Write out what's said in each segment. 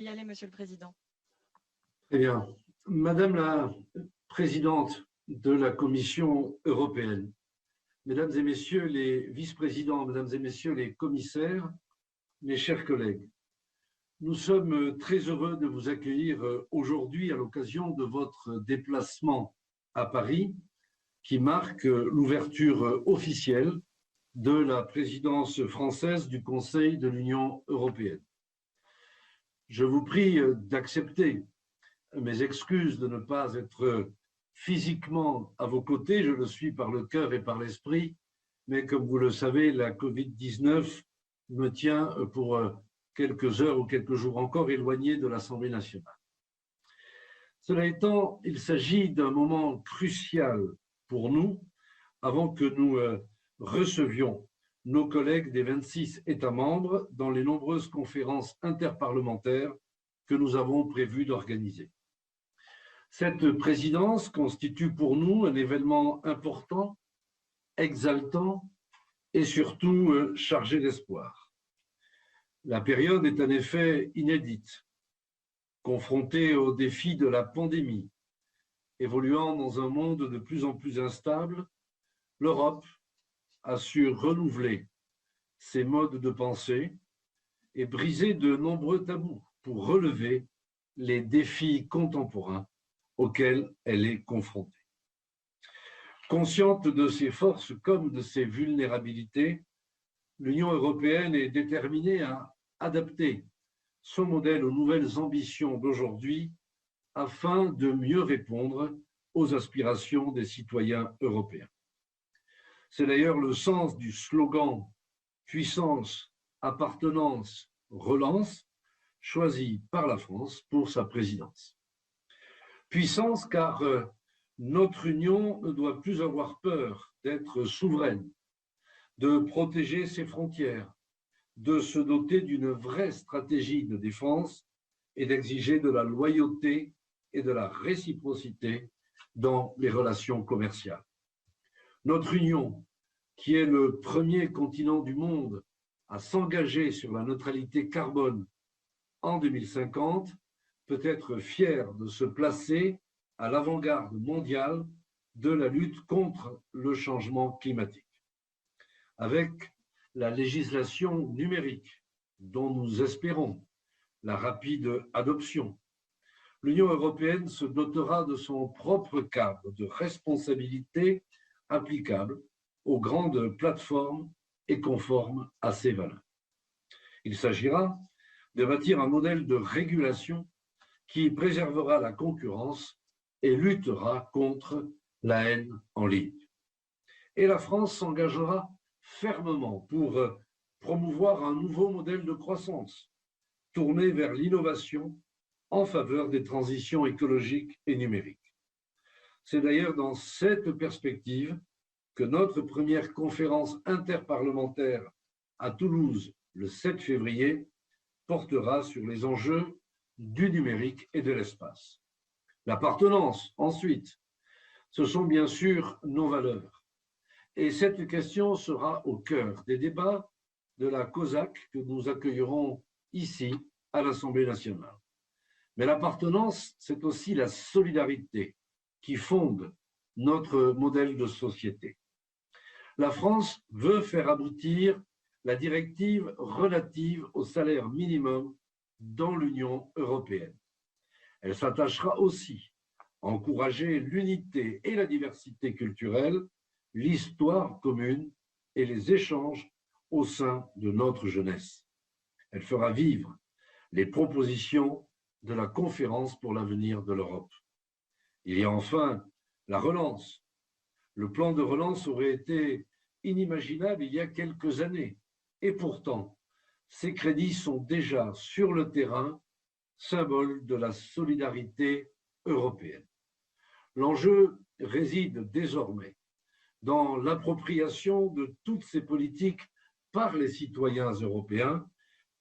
y aller, Monsieur le Président. Très bien. Madame la Présidente de la Commission européenne, Mesdames et Messieurs les vice-présidents, Mesdames et Messieurs les commissaires, mes chers collègues, nous sommes très heureux de vous accueillir aujourd'hui à l'occasion de votre déplacement à Paris qui marque l'ouverture officielle de la présidence française du Conseil de l'Union européenne. Je vous prie d'accepter mes excuses de ne pas être physiquement à vos côtés. Je le suis par le cœur et par l'esprit, mais comme vous le savez, la Covid-19 me tient pour quelques heures ou quelques jours encore éloigné de l'Assemblée nationale. Cela étant, il s'agit d'un moment crucial pour nous avant que nous recevions nos collègues des 26 États membres dans les nombreuses conférences interparlementaires que nous avons prévu d'organiser. Cette présidence constitue pour nous un événement important, exaltant et surtout chargé d'espoir. La période est en effet inédite, confrontée aux défis de la pandémie, évoluant dans un monde de plus en plus instable. L'Europe a su renouveler ses modes de pensée et briser de nombreux tabous pour relever les défis contemporains auxquels elle est confrontée. Consciente de ses forces comme de ses vulnérabilités, l'Union européenne est déterminée à adapter son modèle aux nouvelles ambitions d'aujourd'hui afin de mieux répondre aux aspirations des citoyens européens. C'est d'ailleurs le sens du slogan « Puissance, appartenance, relance » choisi par la France pour sa présidence. Puissance car notre Union ne doit plus avoir peur d'être souveraine, de protéger ses frontières, de se doter d'une vraie stratégie de défense et d'exiger de la loyauté et de la réciprocité dans les relations commerciales. Notre Union, qui est le premier continent du monde à s'engager sur la neutralité carbone en 2050, peut être fière de se placer à l'avant-garde mondiale de la lutte contre le changement climatique. Avec la législation numérique dont nous espérons la rapide adoption, l'Union européenne se dotera de son propre cadre de responsabilité applicable aux grandes plateformes et conforme à ses valeurs. Il s'agira de bâtir un modèle de régulation qui préservera la concurrence et luttera contre la haine en ligne. Et la France s'engagera fermement pour promouvoir un nouveau modèle de croissance tourné vers l'innovation en faveur des transitions écologiques et numériques. C'est d'ailleurs dans cette perspective que notre première conférence interparlementaire à Toulouse le 7 février portera sur les enjeux du numérique et de l'espace. L'appartenance, ensuite, ce sont bien sûr nos valeurs. Et cette question sera au cœur des débats de la COSAC que nous accueillerons ici à l'Assemblée nationale. Mais l'appartenance, c'est aussi la solidarité qui fonde notre modèle de société. La France veut faire aboutir la directive relative au salaire minimum dans l'Union européenne. Elle s'attachera aussi à encourager l'unité et la diversité culturelle, l'histoire commune et les échanges au sein de notre jeunesse. Elle fera vivre les propositions de la conférence pour l'avenir de l'Europe. Il y a enfin la relance. Le plan de relance aurait été inimaginable il y a quelques années. Et pourtant, ces crédits sont déjà sur le terrain, symbole de la solidarité européenne. L'enjeu réside désormais dans l'appropriation de toutes ces politiques par les citoyens européens,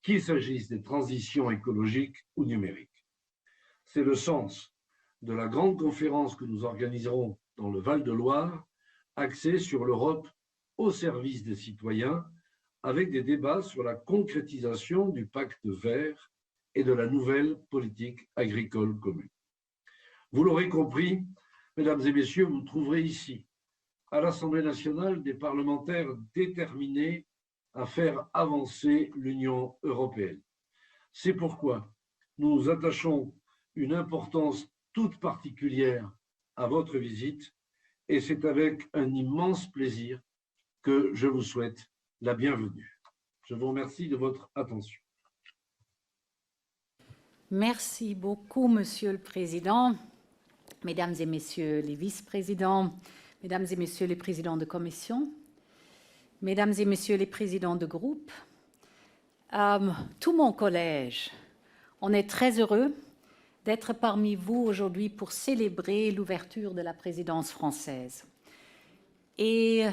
qu'il s'agisse des transitions écologiques ou numériques. C'est le sens de la grande conférence que nous organiserons dans le Val-de-Loire, axée sur l'Europe au service des citoyens, avec des débats sur la concrétisation du pacte vert et de la nouvelle politique agricole commune. Vous l'aurez compris, mesdames et messieurs, vous trouverez ici, à l'Assemblée nationale, des parlementaires déterminés à faire avancer l'Union européenne. C'est pourquoi nous attachons une importance toute particulière à votre visite et c'est avec un immense plaisir que je vous souhaite la bienvenue. Je vous remercie de votre attention. Merci beaucoup, Monsieur le Président, Mesdames et Messieurs les vice-présidents, Mesdames et Messieurs les présidents de commission, Mesdames et Messieurs les présidents de groupe, tout mon collège, on est très heureux d'être parmi vous aujourd'hui pour célébrer l'ouverture de la présidence française. Et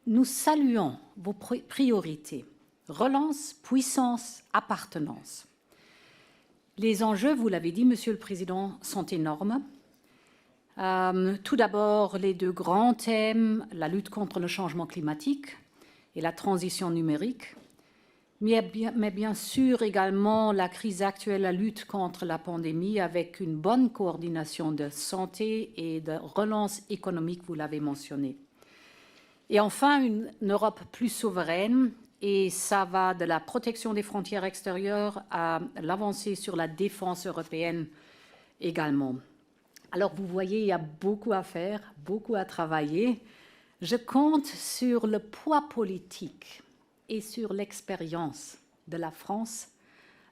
nous saluons vos priorités, relance, puissance, appartenance. Les enjeux, vous l'avez dit, Monsieur le Président, sont énormes. Tout d'abord, les deux grands thèmes, la lutte contre le changement climatique et la transition numérique, mais bien sûr également la crise actuelle, la lutte contre la pandémie avec une bonne coordination de santé et de relance économique, vous l'avez mentionné. Et enfin, une Europe plus souveraine, et ça va de la protection des frontières extérieures à l'avancée sur la défense européenne également. Alors, vous voyez, il y a beaucoup à faire, beaucoup à travailler. Je compte sur le poids politique et sur l'expérience de la France,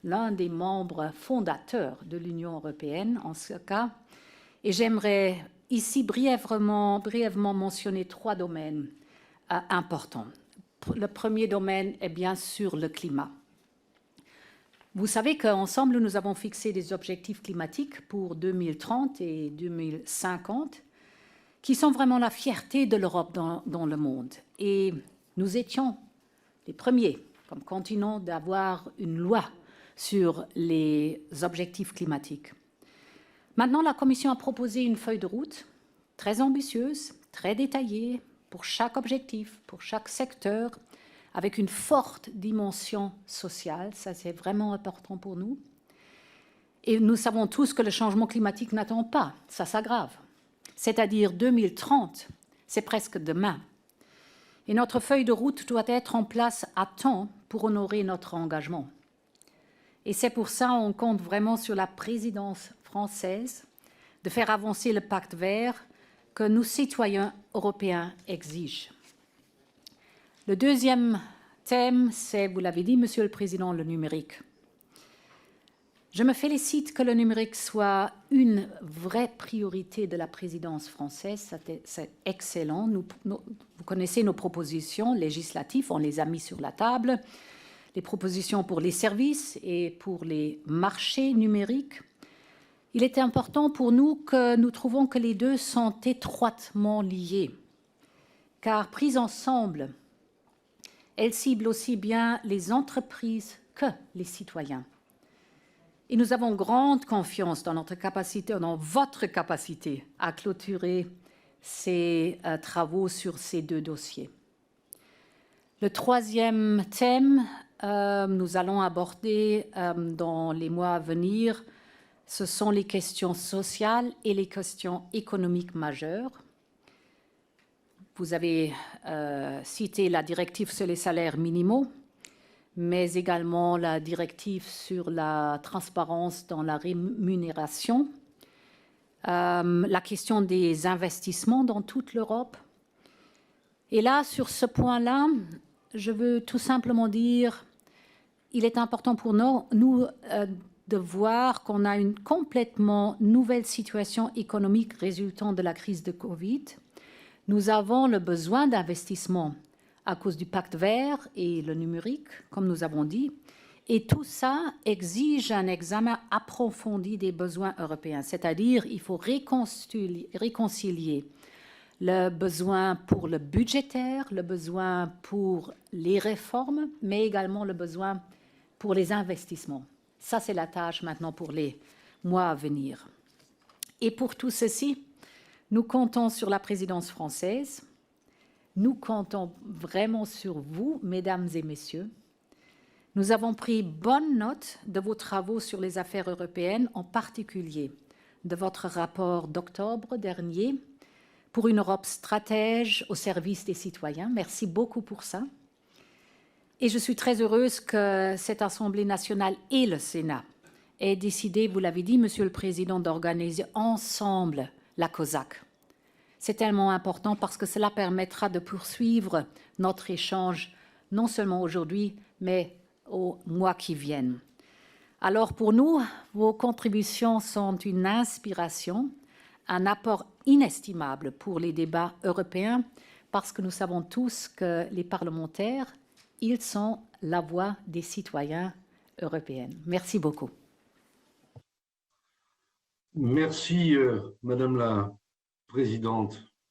l'un des membres fondateurs de l'Union européenne en ce cas. Et j'aimerais ici brièvement mentionner 3 domaines importants. Le premier domaine est bien sûr le climat. Vous savez qu'ensemble, nous avons fixé des objectifs climatiques pour 2030 et 2050 qui sont vraiment la fierté de l'Europe dans le monde. Et nous étions les premiers, comme continent, d'avoir une loi sur les objectifs climatiques. Maintenant, la Commission a proposé une feuille de route très ambitieuse, très détaillée pour chaque objectif, pour chaque secteur, avec une forte dimension sociale. Ça, c'est vraiment important pour nous. Et nous savons tous que le changement climatique n'attend pas, ça s'aggrave. C'est-à-dire 2030, c'est presque demain. Et notre feuille de route doit être en place à temps pour honorer notre engagement. Et c'est pour ça qu'on compte vraiment sur la présidence française de faire avancer le pacte vert que nous, citoyens européens, exigent. Le deuxième thème, c'est, vous l'avez dit, Monsieur le Président, le numérique. Je me félicite que le numérique soit une vraie priorité de la présidence française. C'est excellent. Vous connaissez nos propositions législatives, on les a mis sur la table. Les propositions pour les services et pour les marchés numériques. Il était important pour nous que nous trouvons que les deux sont étroitement liés, car prises ensemble, elles ciblent aussi bien les entreprises que les citoyens. Et nous avons grande confiance dans notre capacité, dans votre capacité à clôturer ces travaux sur ces deux dossiers. Le troisième thème, nous allons aborder dans les mois à venir, ce sont les questions sociales et les questions économiques majeures. Vous avez cité la directive sur les salaires minimaux, mais également la directive sur la transparence dans la rémunération, la question des investissements dans toute l'Europe. Et là, sur ce point-là, je veux tout simplement dire, il est important pour nous de voir qu'on a une complètement nouvelle situation économique résultant de la crise de Covid. Nous avons le besoin d'investissement à cause du pacte vert et le numérique, comme nous avons dit. Et tout ça exige un examen approfondi des besoins européens. C'est-à-dire il faut réconcilier le besoin pour le budgétaire, le besoin pour les réformes, mais également le besoin pour les investissements. Ça, c'est la tâche maintenant pour les mois à venir. Et pour tout ceci, nous comptons sur la présidence française. Nous comptons vraiment sur vous, mesdames et messieurs. Nous avons pris bonne note de vos travaux sur les affaires européennes, en particulier de votre rapport d'octobre dernier pour une Europe stratège au service des citoyens. Merci beaucoup pour ça. Et je suis très heureuse que cette Assemblée nationale et le Sénat aient décidé, vous l'avez dit, Monsieur le Président, d'organiser ensemble la COSAC. C'est tellement important parce que cela permettra de poursuivre notre échange, non seulement aujourd'hui, mais aux mois qui viennent. Alors pour nous, vos contributions sont une inspiration, un apport inestimable pour les débats européens, parce que nous savons tous que les parlementaires, ils sont la voix des citoyens européens. Merci beaucoup. Merci, Madame la Présidente.